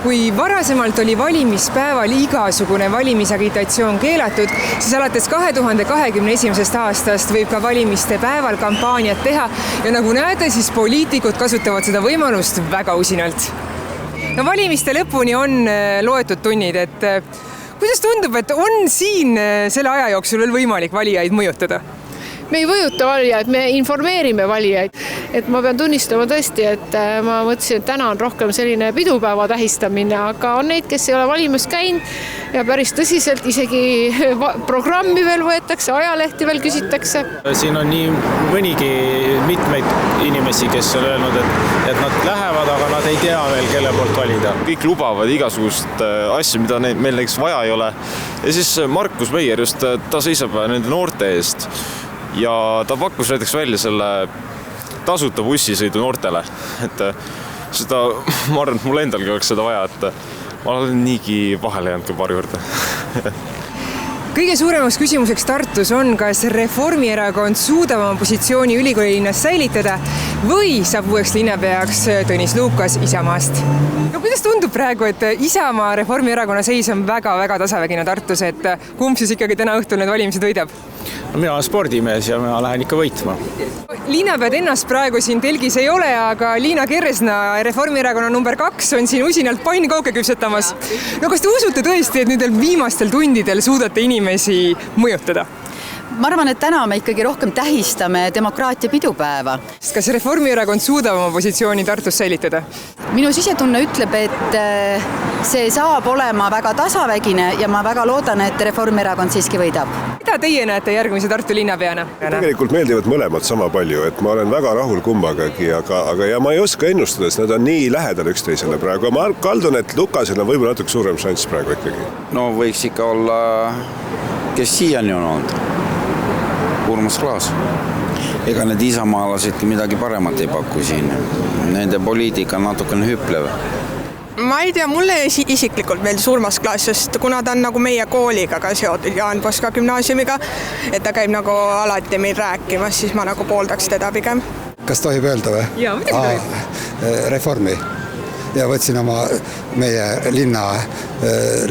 Kui varasemalt oli valimispäeval igasugune valimisagitatsioon keelatud, siis alates 2021. aastast võib ka valimiste päeval kampaaniat teha ja nagu näete, siis poliitikud kasutavad seda võimalust väga usinalt. No valimiste lõpuni on loetud tunnid, et kuidas tundub, et on siin selle aja jooksul veel võimalik valijaid mõjutada? Me ei mõjuta valijaid, me informeerime valijaid. Et ma pean tunnistama tõesti, et ma mõtlesin, et täna on rohkem selline pidupäeva tähistamine, aga on neid, kes ei ole valimas käinud ja päris tõsiselt isegi programmi veel võetakse, ajalehti veel küsitakse. Siin on nii mõnigi mitmeid inimesi, kes on öelnud, et nad lähevad, aga nad ei tea veel, kelle poolt valida. Kõik lubavad igasugust asju, mida meil näiteks vaja ei ole. Ja siis Markus Meier just, ta seisab nende noorte eest ja ta pakkus näiteks välja selle tasuta bussisõidu noortele. Et seda, ma arvan, et mul endalgi oleks seda vaja, et ma olen niigi vahele jäänud ka paari juurde. Kõige suuremaks küsimuseks Tartus on, kas Reformierakond suudab oma positsiooni ülikoolilinnas säilitada või saab uueks linnapeaks Tõnis Lukas Isamaast. No, kuidas tundub praegu, et Isamaa Reformierakonna seis on väga-väga tasavägine Tartus, et kumb siis ikkagi täna õhtul need valimised võidab? Mina olen spordimees ja mina lähen ikka võitma. Linnapead ennast praegu siin telgis ei ole, aga Liina Kersna, Reformierakonna number 2, on siin usinalt pannkauke küpsetamas. No kas te usute tõesti, et nendel viimastel tundidel suudate inimesi mõjutada? Ma arvan, et täna me ikkagi rohkem tähistame demokraatia pidupäeva. Kas Reformierakond suudab oma positsiooni Tartus säilitada? Minu sisetunne ütleb, et see saab olema väga tasavägine ja ma väga loodan, et Reformierakond siiski võidab. Mida teie näete järgmise Tartu linnapeana? Tegelikult meeldivad mõlemad sama palju, et ma olen väga rahul kumbagagi, aga ja ma ei oska ennustada, sest nad on nii lähedal üksteisele praegu. Ma kaldun, et Lukasel on võib-olla natuke suurem šanss praegu ikkagi. No võiks ikka olla, kes siiani on olnud. Urmas Klaas. Ega need isamaalased midagi paremat ei paku siin. Nende poliitika on natukene hüplev. Ma ei tea, mulle isiklikult meeldis Urmas Klaas, sest kuna ta on nagu meie kooliga ka seotud Jaan Poska gümnaasiumiga, et ta käib nagu alati meil rääkimas, siis ma nagu pooldaks teda pigem. Kas tohib öelda või? Jaa, muidugi tohib. Reformi. Ja võtsin oma meie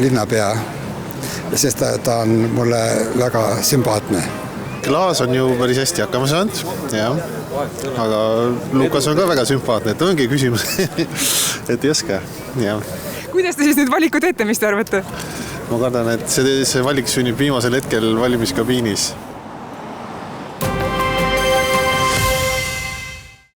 linnapea, sest ta on mulle väga sümpaatne. Klaas on ju päris hästi hakkama saanud, jah. Aga Lukas on ka väga sümpaatne, et ongi küsimus, et ei oska. Ja. Kuidas te siis nüüd valiku teete, mis te arvate? Ma kardan, et see valik sünnib viimasel hetkel valimiskabiinis.